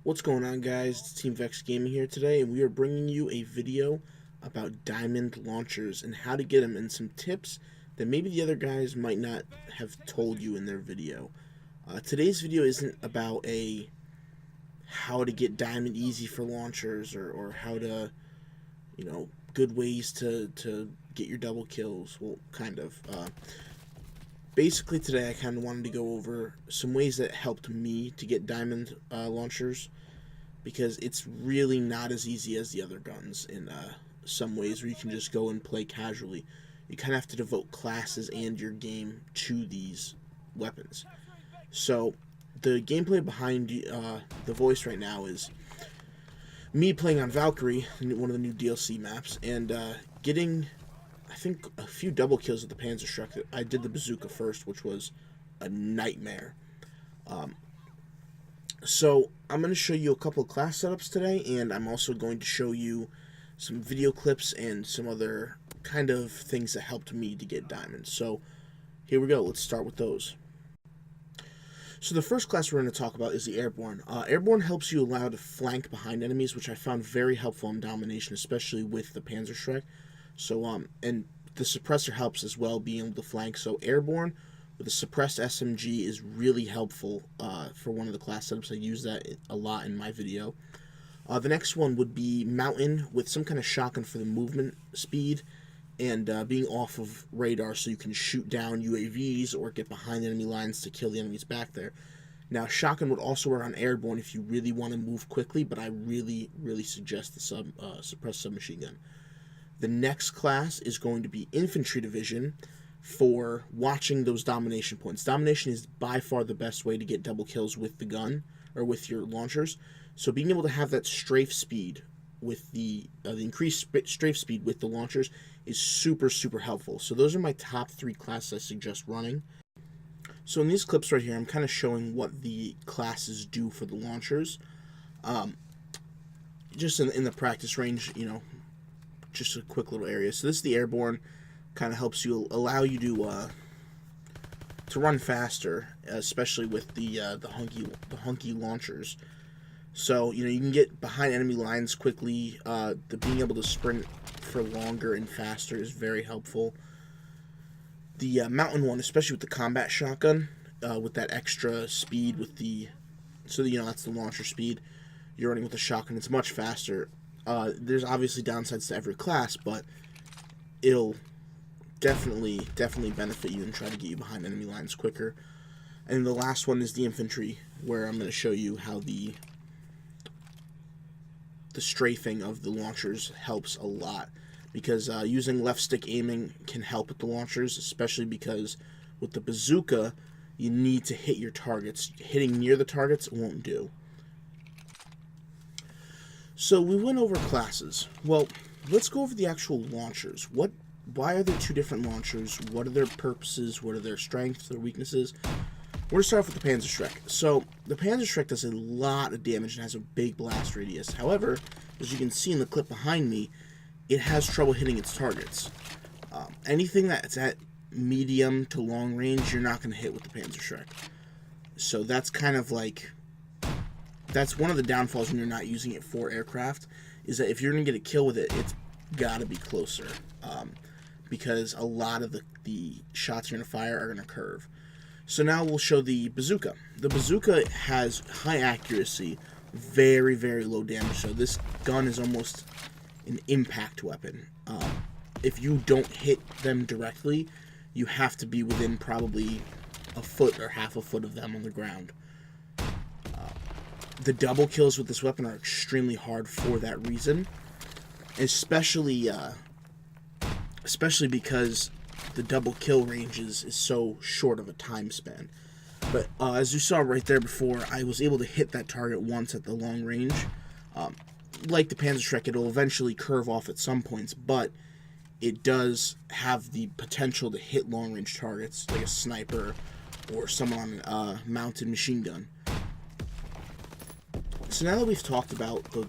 What's going on, guys? It's Team Vex Gaming here today, and we are bringing you a video about diamond launchers and how to get them, and some tips that maybe the other guys might not have told you in their video. Today's video isn't about how to get diamond easy for launchers or how to, good ways to get your double kills. Well, kind of. Basically, today I kind of wanted to go over some ways that helped me to get diamond launchers, because it's really not as easy as the other guns in some ways where you can just go and play casually. You kind of have to devote classes and your game to these weapons. So the gameplay behind the voice right now is me playing on Valkyrie, one of the new DLC maps, and getting, I think, a few double kills with the Panzerschreck. I did the bazooka first, which was a nightmare. So I'm going to show you a couple of class setups today, and I'm also going to show you some video clips and some other kind of things that helped me to get diamonds. So here we go. Let's start with those. So the first class we're going to talk about is the Airborne. Airborne helps you allow to flank behind enemies, which I found very helpful in domination, especially with the Panzerschreck. So and the suppressor helps as well, being able to flank. So Airborne with a suppressed SMG is really helpful for one of the class setups. I use that a lot in my video. The next one would be Mountain with some kind of shotgun for the movement speed and being off of radar, so you can shoot down UAVs or get behind enemy lines to kill the enemies back there. Now, shotgun would also work on Airborne if you really want to move quickly, but I really suggest the suppressed submachine gun. The next class is going to be Infantry Division for watching those domination points. Domination is by far the best way to get double kills with the gun or with your launchers. So being able to have that strafe speed with the increased strafe speed with the launchers is super helpful. So those are my top 3 classes I suggest running. So in these clips right here, I'm kind of showing what the classes do for the launchers. Just in the practice range, just a quick little area. So this is the Airborne, kind of helps you, allow you to run faster, especially with the hunky launchers. So you can get behind enemy lines quickly. The being able to sprint for longer and faster is very helpful. The Mountain one, especially with the combat shotgun, with that extra speed with that's the launcher speed. You're running with the shotgun, it's much faster. There's obviously downsides to every class, but it'll definitely benefit you and try to get you behind enemy lines quicker. And the last one is the Infantry, where I'm going to show you how the strafing of the launchers helps a lot, because using left stick aiming can help with the launchers, especially because with the bazooka you need to hit your targets. Hitting near the targets won't do. So we went over classes. Well, let's go over the actual launchers. Why are there 2 different launchers? What are their purposes? What are their strengths, their weaknesses? We're going to start off with the Panzerschreck. So the Panzerschreck does a lot of damage and has a big blast radius. However, as you can see in the clip behind me, it has trouble hitting its targets. Anything that's at medium to long range, you're not going to hit with the Panzerschreck. So that's kind of like, that's one of the downfalls when you're not using it for aircraft, is that if you're going to get a kill with it, it's got to be closer, because a lot of the shots you're going to fire are going to curve. So now we'll show the bazooka. The bazooka has high accuracy, very low damage, so this gun is almost an impact weapon. If you don't hit them directly, you have to be within probably a foot or half a foot of them on the ground. The double kills with this weapon are extremely hard for that reason, especially because the double kill range is so short of a time span. But as you saw right there before, I was able to hit that target once at the long range. Like the Panzerschreck, it'll eventually curve off at some points, but it does have the potential to hit long range targets, like a sniper or someone on a mounted machine gun. So now that we've talked about the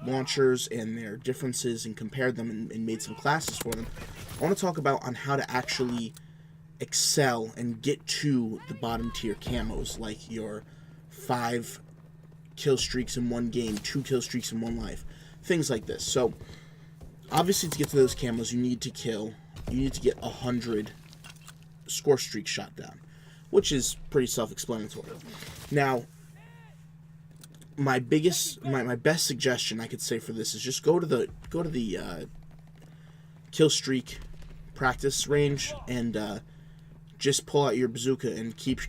launchers and their differences and compared them and made some classes for them, I want to talk about on how to actually excel and get to the bottom tier camos, like your 5 kill streaks in one game, 2 kill streaks in one life, things like this. So obviously to get to those camos, you need to get 100 score streaks shot down, which is pretty self-explanatory. Now, my best suggestion I could say for this is just go to the kill streak practice range and just pull out your bazooka and keep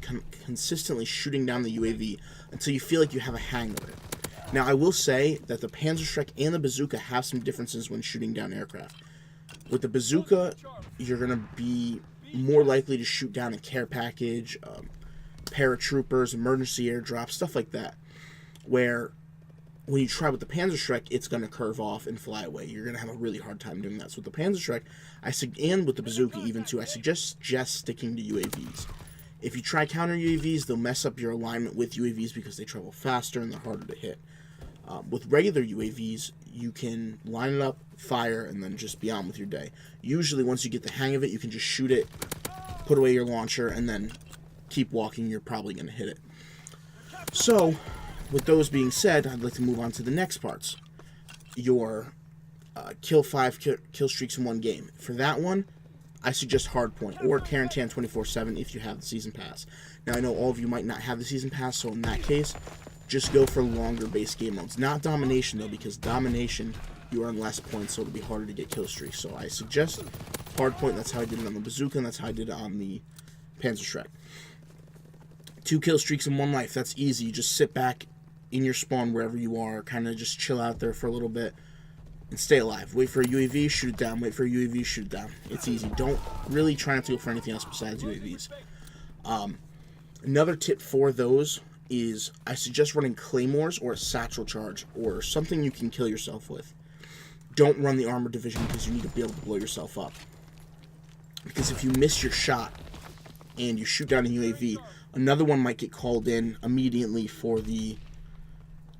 consistently shooting down the UAV until you feel like you have a hang of it. Now, I will say that the Panzerschreck and the bazooka have some differences when shooting down aircraft. With the bazooka, you're going to be more likely to shoot down a care package, paratroopers, emergency airdrop, stuff like that. Where when you try with the Panzerschreck, it's going to curve off and fly away. You're going to have a really hard time doing that. So with the Panzerschreck, and with the bazooka even too, I suggest just sticking to UAVs. If you try counter UAVs, they'll mess up your alignment with UAVs because they travel faster and they're harder to hit. With regular UAVs, you can line it up, fire, and then just be on with your day. Usually, once you get the hang of it, you can just shoot it, put away your launcher, and then keep walking. You're probably going to hit it. So, with those being said, I'd like to move on to the next parts. Your kill 5 kill streaks in one game. For that one, I suggest Hardpoint or Quarantine 24/7 if you have the Season Pass. Now, I know all of you might not have the Season Pass, so in that case, just go for longer base game modes. Not Domination, though, because Domination, you earn less points, so it'll be harder to get kill streaks. So I suggest Hardpoint. That's how I did it on the Bazooka, and that's how I did it on the Panzerschreck. 2 kill streaks in one life. That's easy. You just sit back in your spawn wherever you are, kind of just chill out there for a little bit, and stay alive. Wait for a UAV, shoot it down. Wait for a UAV, shoot it down. It's easy. Don't really try not to go for anything else besides UAVs. Another tip for those is I suggest running claymores or a satchel charge or something you can kill yourself with. Don't run the armor division because you need to be able to blow yourself up. Because if you miss your shot and you shoot down a UAV, another one might get called in immediately for the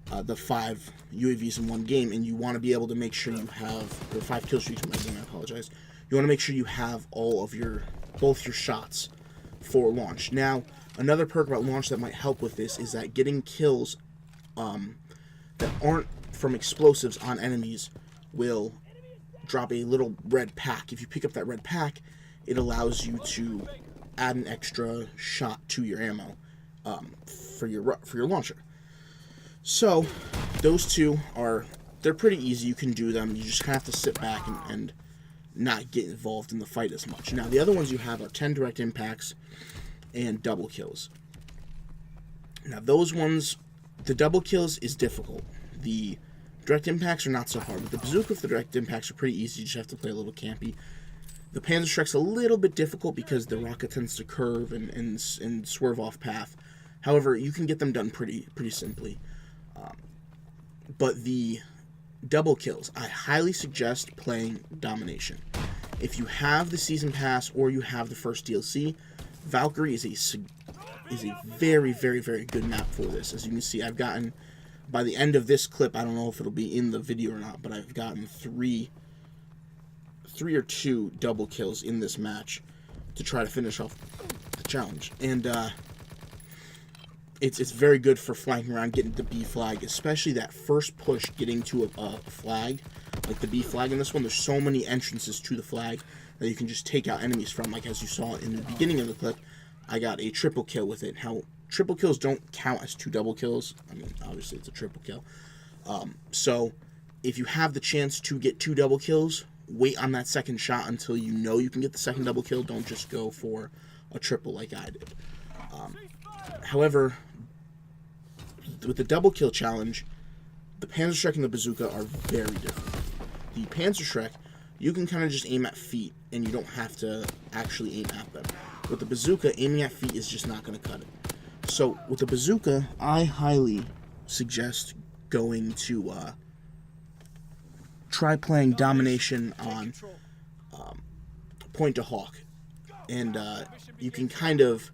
5 UAVs in one game, and you want to be able to make sure you have, or 5 kill streaks in one game, I apologize. You want to make sure you have both your shots for launch. Now, another perk about launch that might help with this is that getting kills that aren't from explosives on enemies will drop a little red pack. If you pick up that red pack, it allows you to add an extra shot to your ammo for your launcher. So those two they're pretty easy. You can do them. You just kind of have to sit back and not get involved in the fight as much. Now, the other ones you have are 10 direct impacts and double kills. Now, those ones, the double kills is difficult. The direct impacts are not so hard. With the bazooka, the direct impacts are pretty easy. You just have to play a little campy. The Panzerschreck's a little bit difficult because the rocket tends to curve and swerve off path. However, you can get them done pretty simply. But the double kills, I highly suggest playing Domination. If you have the Season Pass or you have the first DLC, Valkyrie is a very, very, very good map for this. As you can see, I've gotten, by the end of this clip, I don't know if it'll be in the video or not, but I've gotten three or two double kills in this match to try to finish off the challenge. And it's very good for flanking around, getting the B flag, especially that first push getting to a flag, like the B flag in this one. There's so many entrances to the flag that you can just take out enemies from, like as you saw in the beginning of the clip. I got a triple kill with it. How triple kills don't count as 2 double kills. I mean, obviously it's a triple kill. So if you have the chance to get 2 double kills, wait on that second shot until you know you can get the second double kill. Don't just go for a triple like I did. However, with the double kill challenge, the Panzerschreck and the bazooka are very different. The Panzerschreck, you can kind of just aim at feet, and you don't have to actually aim at them. With the bazooka, aiming at feet is just not going to cut it. So, with the bazooka, I highly suggest going to try playing Domination on Point to Hawk. And you can kind of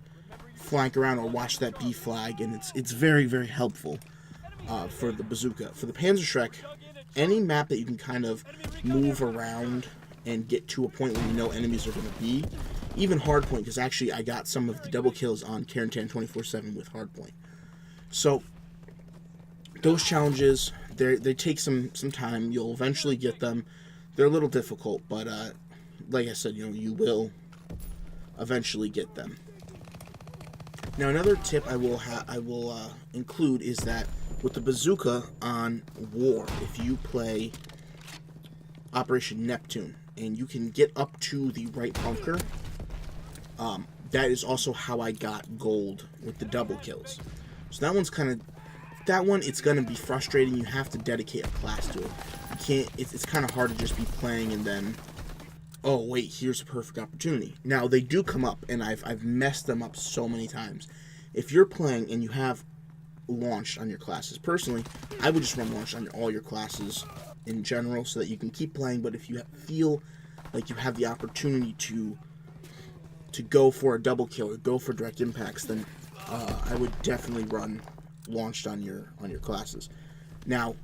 flank around or watch that B flag, and it's very, very helpful for the bazooka. For the Panzerschreck, any map that you can kind of move around and get to a point where you know enemies are going to be, even Hardpoint, because actually I got some of the double kills on Quarantine 24/7 with Hardpoint. So those challenges, they take some time. You'll eventually get them. They're a little difficult, but like I said, you will eventually get them. Now, another tip I will include is that with the bazooka on War, if you play Operation Neptune and you can get up to the right bunker, that is also how I got gold with the double kills. So that one it's gonna be frustrating. You have to dedicate a class to it. You can't. It's kind of hard to just be playing and then, oh wait, here's a perfect opportunity. Now they do come up, and I've messed them up so many times. If you're playing and you have launched on your classes, personally, I would just run launched on all your classes in general so that you can keep playing. But if you feel like you have the opportunity to go for a double kill or go for direct impacts, then I would definitely run launched on your classes. Now,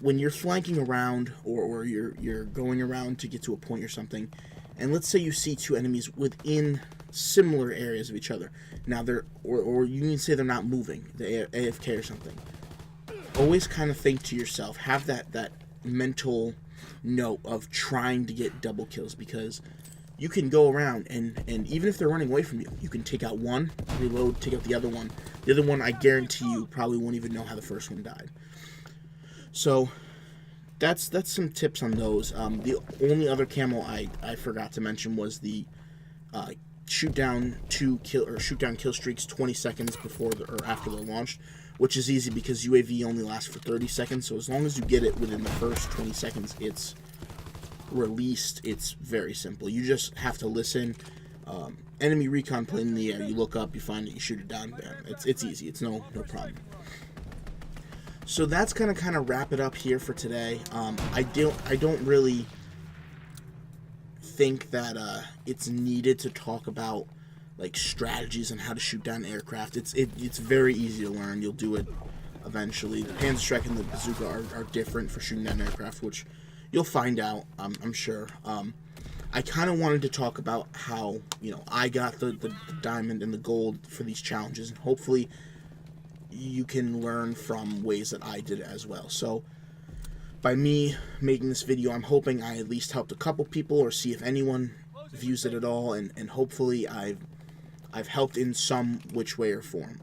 when you're flanking around or you're going around to get to a point or something, and let's say you see two enemies within similar areas of each other. Now or you can say they're not moving, they're AFK or something. Always kind of think to yourself, have that mental note of trying to get double kills, because you can go around and even if they're running away from you, you can take out one, reload, take out the other one. The other one, I guarantee you, probably won't even know how the first one died. So that's some tips on those. The only other camo I forgot to mention was the shoot down kill streaks 20 seconds before or after they're launched, which is easy because UAV only lasts for 30 seconds. So as long as you get it within the first 20 seconds, it's released. It's very simple. You just have to listen. Enemy recon plane in the air, you look up, you find it, you shoot it down, bam. It's easy. It's no problem. So that's gonna kind of wrap it up here for today. I don't really think that it's needed to talk about like strategies on how to shoot down aircraft. It's very easy to learn. You'll do it eventually. The Panzerstrike and the bazooka are different for shooting down aircraft, which you'll find out, I'm sure. I kind of wanted to talk about how, I got the diamond and the gold for these challenges, and hopefully you can learn from ways that I did it as well. So by me making this video, I'm hoping I at least helped a couple people, or see if anyone views it at all, and hopefully I've helped in some which way or form.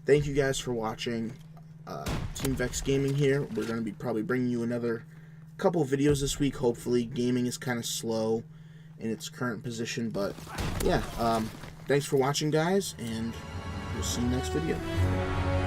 Thank you guys for watching. Team Vex Gaming here. We're going to be probably bringing you another couple of videos this week. Hopefully. Gaming is kind of slow in its current position, but yeah, thanks for watching, guys, and we'll see you next video.